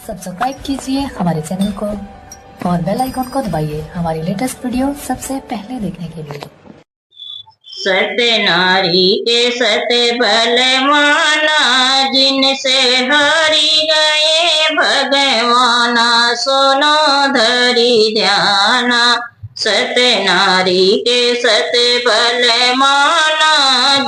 Subscribe कीजिए हमारे channel को और बेल आइकॉन को दबाइए हमारी लेटेस्ट वीडियो सबसे पहले देखने के लिए। सत्य नारी के सत्य बलवाना, जिनसे हारी गए भगवाना, सुनो धरी ध्याना। सत्य नारी के सत्य बलवाना,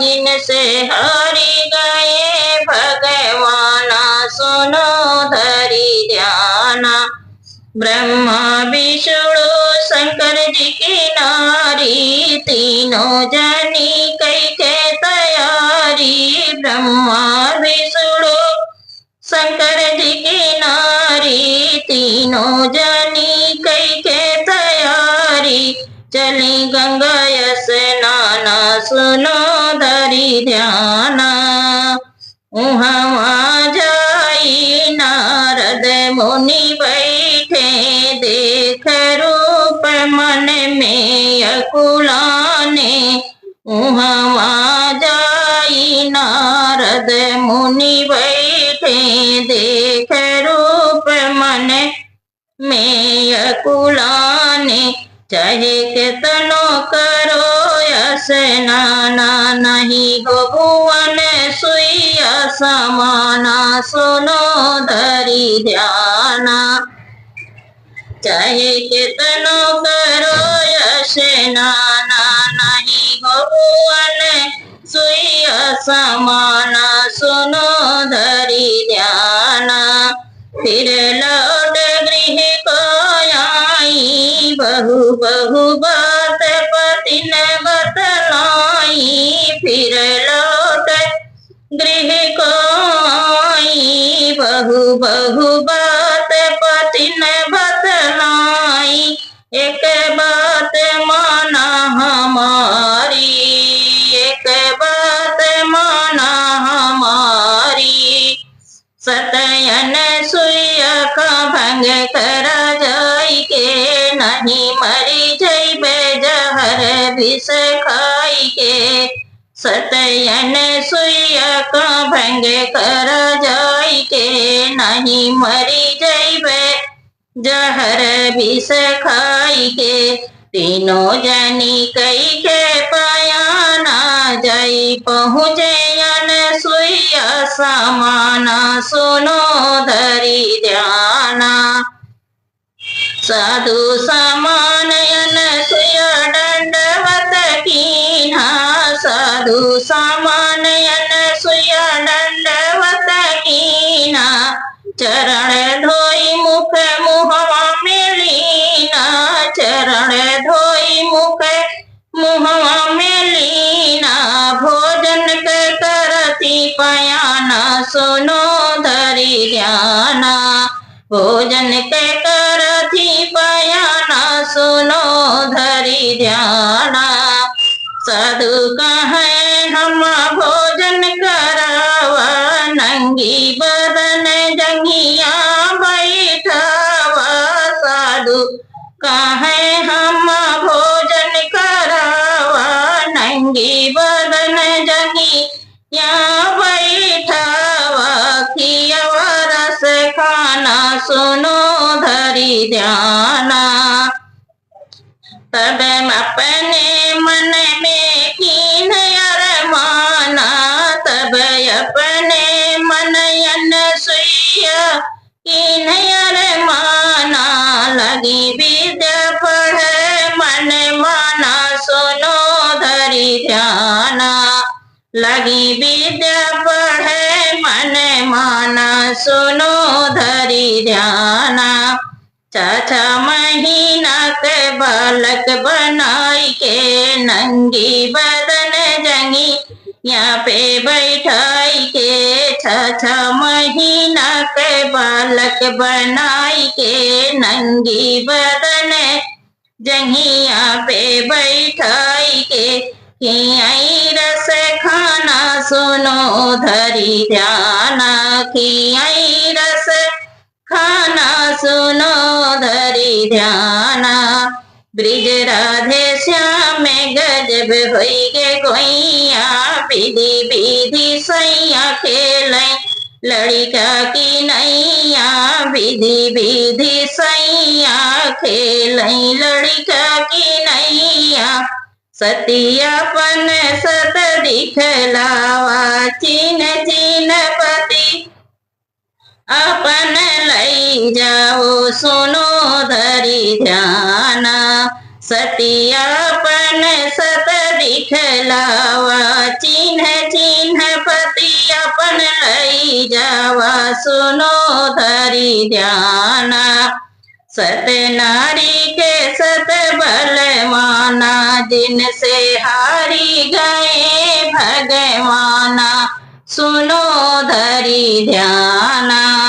जिनसे हारी गए भगवाना, सुनो धरी ध्याना। ब्रह्मा विष्णु शंकर जी की नारी, तीनों जनी कई के तैयारी। ब्रह्मा विष्णु शंकर जी की नारी, तीनों जनी कई के तैयारी। चली गंगा स्नाना, सुनो धरी ध्याना। वहाँ जाई नारद मुनि बैठे, देख रूप मन में अकुलाने। वहाँ जाई नारद मुनि बैठे, देख रूप मन में अकुलाने। चाहे कितनो करो स्नाना, नहीं हो भुवन सुइया समाना, सुनो धरी ध्याना। चाहे कितनो करो स्नाना, नहीं हो भुवन सुइया समाना, सुनो धरी ध्याना। फिर लौट गृह को आई, बहु बहु बात पति ने बतलाई। फिर लौट गृह को आई, बहु बहु बात पति ने बतलाई। एक बात माना हमारी, एक बात माना हमारी। सतयन सुइया का भंग करा जाई के, नहीं मरी जइबे जहर विष खाई के। सतयन सुइया का भंग करा जाई के, नहीं मरी जइबे जहर विष खाई के। तीनों जनी कई के पयाना, जाई पहुँचे सुइया समाना, सुनो धरी ध्याना। साधु सामानयन सुया दंडवत कीन्हा, साधु सामानयन सुया दंडवत कीन्हा। चरण धोई मुख मुहवा मिलीना, चरण धोई मुख मुहवा मिलीना। भोजन के करती पयाना, सुनो धरी ध्याना। भोजन के करती पयाना, सुनो धरी ध्याना। साधु कहे हम भोजन करावा, नंगी बदन जंगिया बैठावा। साधु कहे हम भोजन करावा, नंगी बदन जंगिया बैठावा। खियावा रस खाना, सुनो धरी ध्याना। तब अपने मन में कीन अरमाना, तब अपने मन यन सुइया कीन अरमाना। लगी विद्या पढ़े मन माना, सुनो धरी ध्याना। लगी विद्या पढ़े मन माना, सुनो धरी ध्याना। 6 महीना के बालक बनाई के, नंगी बदन जंगी यहाँ पे बैठाई के। 6 महीना के बालक बनाई के, नंगी बदन जंगिया पे बैठाई के। खियाई रस खाना, सुनो धरी ध्याना। खियाई रस खाना, सुनो धरी ध्याना। ब्रिज राधे श्याम गजब होई गे गोइया, विधि विधि सैया खेल लड़िका की नैया। विधि विधि सैया खेलई लड़का की नैया सतियापन सत दिखलावा चीन चीन पति अपन लई जाओ सुनो धरी ध्याना सतियापन सत दिखलावा चिन्ह चिन्ह पति अपन लई जावा सुनो धरी ध्याना सत नारी के सत बलवाना जिनसे हारी गए भगवाना सुनो धरी ध्याना।